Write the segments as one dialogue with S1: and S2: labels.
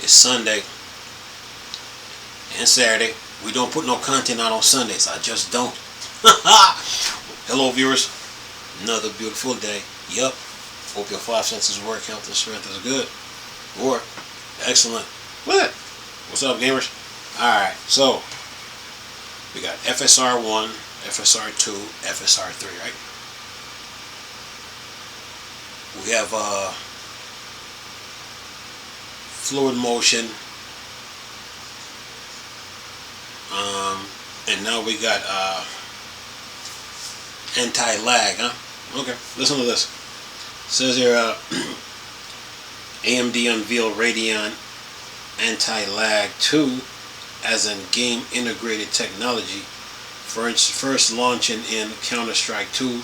S1: It's Sunday and Saturday. We don't put no content out on Sundays. I just don't. Hello, viewers. Another beautiful day. Yup. Hope your five senses work. Health and strength is good. Or excellent. What? What's up, gamers? Alright, so we got FSR 1, FSR 2, FSR 3, right? We have fluid motion, and now we got anti-lag, huh? Okay, listen to this. It says here, AMD unveiled Radeon anti-lag 2 as a game integrated technology, first launching in Counter-Strike 2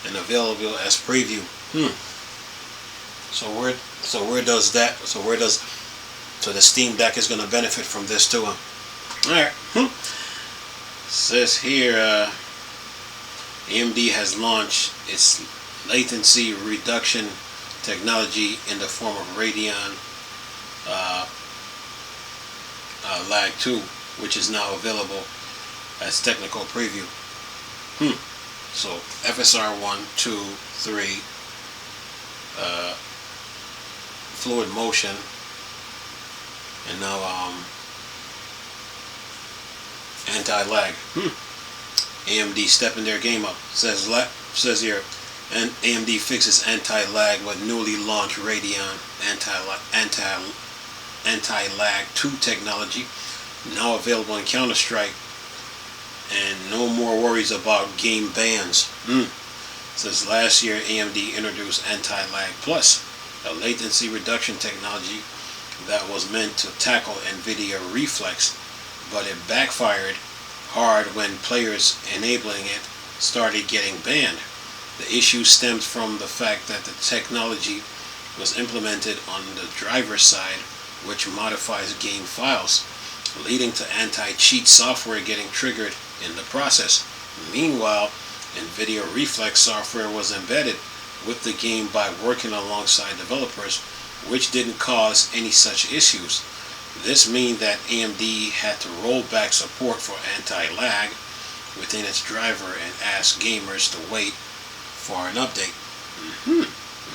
S1: and available as preview. So the Steam Deck is going to benefit from this too, huh? Alright. Says here, AMD has launched its latency reduction technology in the form of Radeon Lag 2, which is now available as technical preview. So FSR 1, 2, 3, fluid motion, and now anti-lag. AMD stepping their game up. Says here, and AMD fixes anti-lag with newly launched Radeon anti-lag 2 technology, now available in Counter-Strike, and no more worries about game bans. Says last year AMD introduced anti-lag plus, a latency reduction technology that was meant to tackle NVIDIA reflex, but it backfired hard when players enabling it started getting banned. The issue stems from the fact that the technology was implemented on the driver's side, which modifies game files, leading to anti-cheat software getting triggered in the process. Meanwhile, NVIDIA Reflex software was embedded with the game by working alongside developers, which didn't cause any such issues. This means that AMD had to roll back support for anti-lag within its driver and ask gamers to wait for an update.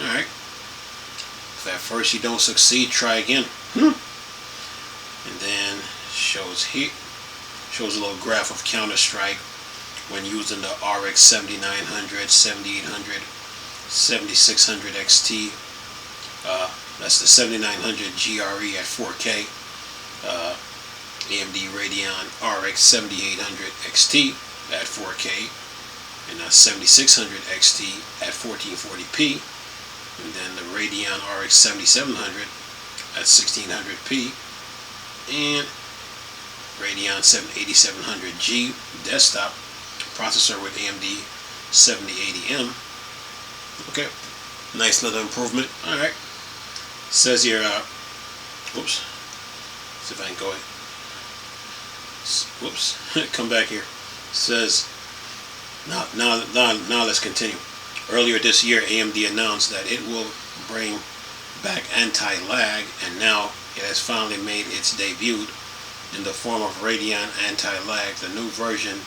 S1: Alright. If at first you don't succeed, try again. And then shows a little graph of Counter-Strike when using the RX 7900, 7800, 7600 XT. That's the 7900 GRE at 4K. AMD Radeon RX 7800 XT at 4K, and 7600 XT at 1440p, and then the Radeon RX 7700 at 1600p, and Radeon 8700G desktop processor with AMD 7080M. Okay, nice little improvement. Alright, says here, whoops, see if I can go, whoops, come back here. Says, now let's continue. Earlier this year, AMD announced that it will bring back anti-lag, and now it has finally made its debut in the form of Radeon anti-lag. The new version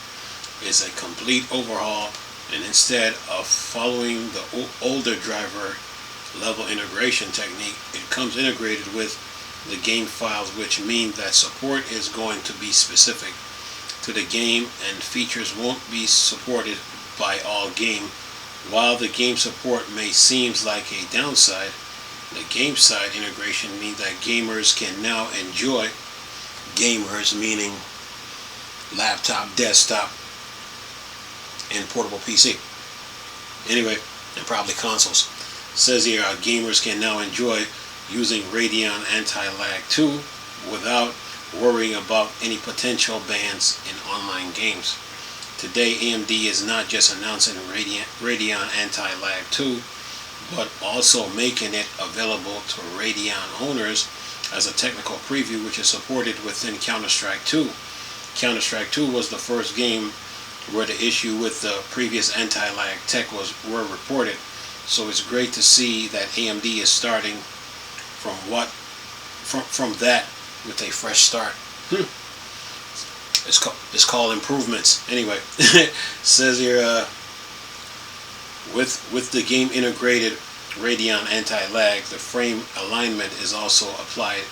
S1: is a complete overhaul, and instead of following the older driver level integration technique, it comes integrated with the game files, which means that support is going to be specific to the game and features won't be supported by all game. While the game support may seem like a downside, the game side integration means that gamers can now enjoy, gamers meaning laptop, desktop, and portable PC. Anyway, and probably consoles. It says here, gamers can now enjoy using Radeon anti-lag 2 without worrying about any potential bans in online games. Today, AMD is not just announcing Radeon anti-lag 2, but also making it available to Radeon owners as a technical preview, which is supported within Counter-Strike 2. Counter-Strike 2 was the first game where the issue with the previous anti-lag tech were reported. So it's great to see that AMD is starting from from that with a fresh start. It's called improvements. Anyway, says here with the game integrated Radeon anti-lag, the frame alignment is also applied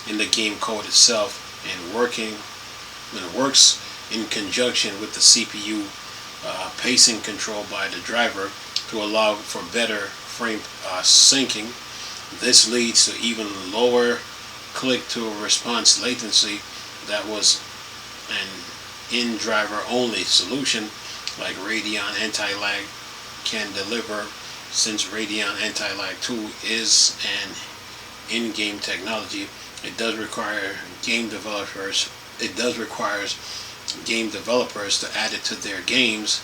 S1: in the game code itself and works in conjunction with the CPU pacing control by the driver to allow for better frame syncing. This leads to even lower click-to-response latency that was an in-driver only solution like Radeon anti-lag can deliver. Since Radeon anti-lag 2 is an in-game technology, it does require game developers to add it to their games,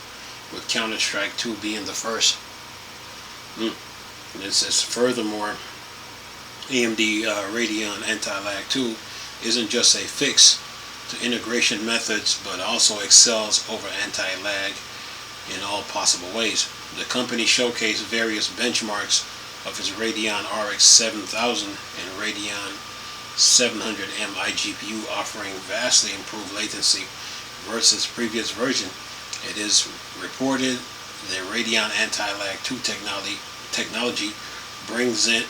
S1: with Counter-Strike 2 being the first. And it says furthermore, AMD Radeon anti-lag 2 isn't just a fix to integration methods, but also excels over anti-lag in all possible ways. The company showcased various benchmarks of its Radeon RX 7000 and Radeon 700M iGPU, offering vastly improved latency versus previous version. It is reported the Radeon anti-lag 2 technology brings an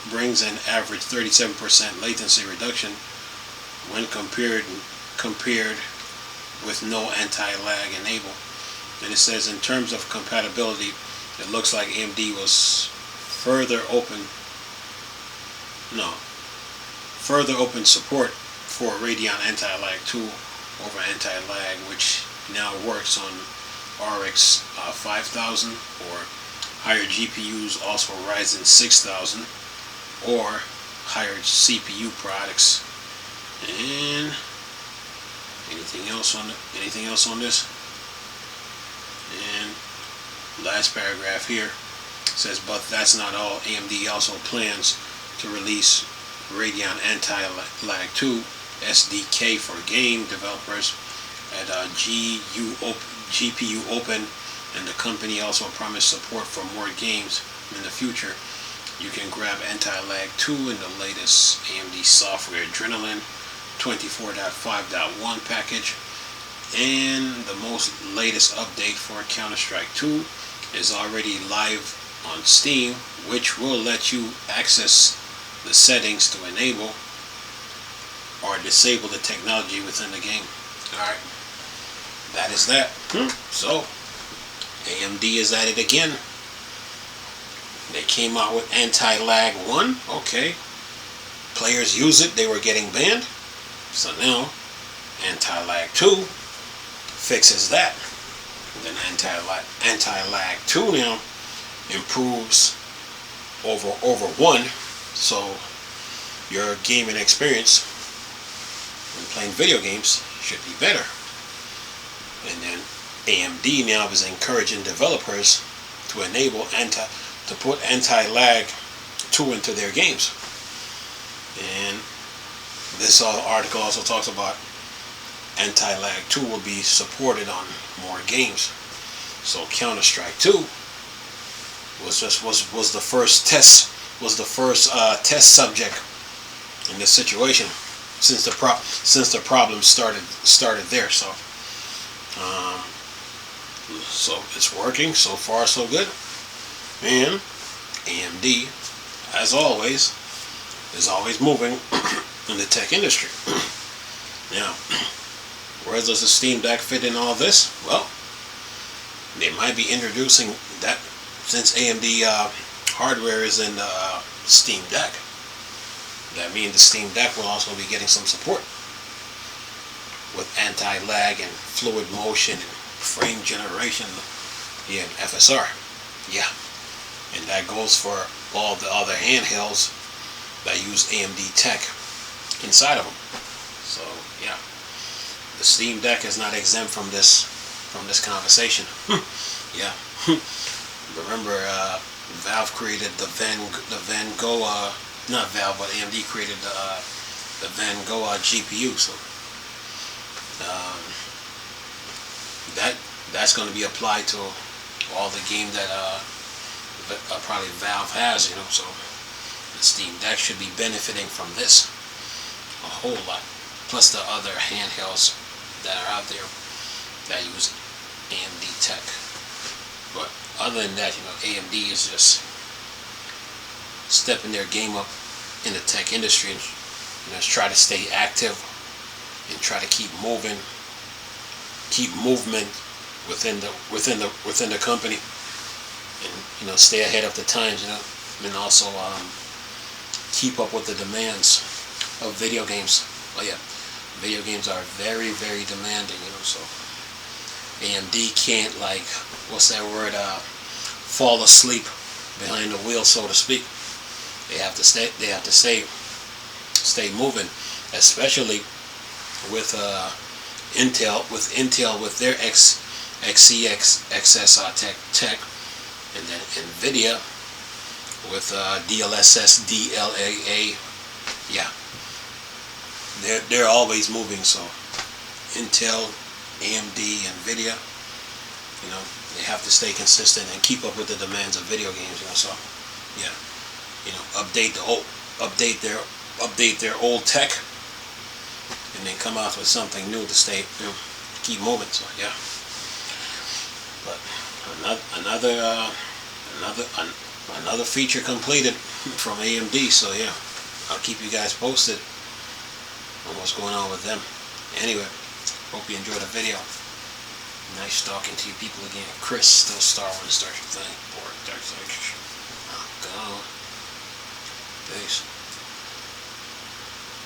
S1: average 37% latency reduction when compared with no anti-lag enable. And it says in terms of compatibility, it looks like AMD was further open support for Radeon anti-lag 2 over anti-lag, which now works on RX 5000 or higher GPUs, also Ryzen 6000 or higher CPU products. And anything else on this? And last paragraph here says, but that's not all. AMD also plans to release Radeon anti-lag 2 SDK for game developers at GPU Open, and the company also promised support for more games in the future. You can grab anti-lag 2 in the latest AMD software Adrenaline 24.5.1 package, and the most latest update for Counter-Strike 2 is already live on Steam, which will let you access the settings to enable or disable the technology within the game. Alright, that is that. So AMD is at it again. They came out with anti-lag 1. Okay, players use it, they were getting banned. So now anti-lag 2 fixes that. And then anti-lag 2 now improves over 1, so your gaming experience when playing video games should be better. And then AMD now is encouraging developers to enable to put anti-lag 2 into their games. And this article also talks about anti-lag 2 will be supported on more games. So Counter-Strike 2 was the first test subject in this situation since the problem started there. So it's working so far, so good. And AMD, as always, is always moving in the tech industry. Now, where does the Steam Deck fit in all this? Well, they might be introducing that, since AMD hardware is in the Steam Deck. That means the Steam Deck will also be getting some support with anti-lag and fluid motion and frame generation, yeah, and FSR. Yeah, and that goes for all the other handhelds that use AMD tech inside of them. So yeah, the Steam Deck is not exempt from this conversation. Yeah. Remember, Valve created the Van Gogh, not Valve, but AMD created the Van Gogh GPU. So that's going to be applied to all the game that probably Valve has, you know. So the Steam Deck should be benefiting from this. a whole lot. Plus the other handhelds that are out there that use AMD tech. But other than that, AMD is just stepping their game up in the tech industry, and try to stay active and try to keep movement within the company, and stay ahead of the times, and also keep up with the demands of video games. Oh yeah, video games are very, very demanding, so AMD can't, like, what's that word, fall asleep behind the wheel, so to speak. They have to stay moving, especially with Intel with their XCX XSR tech, and then Nvidia with DLSS DLAA. Yeah, they're always moving. So Intel, AMD, Nvidia, they have to stay consistent and keep up with the demands of video games. So yeah, update their old tech, and then come out with something new to stay, keep moving. So yeah, but another feature completed from AMD. So yeah, I'll keep you guys posted on what's going on with them. Anyway, hope you enjoyed the video. Nice talking to you people again. Chris, still Star Wars, Dark Thing, or Dark Side. Oh, God. Peace.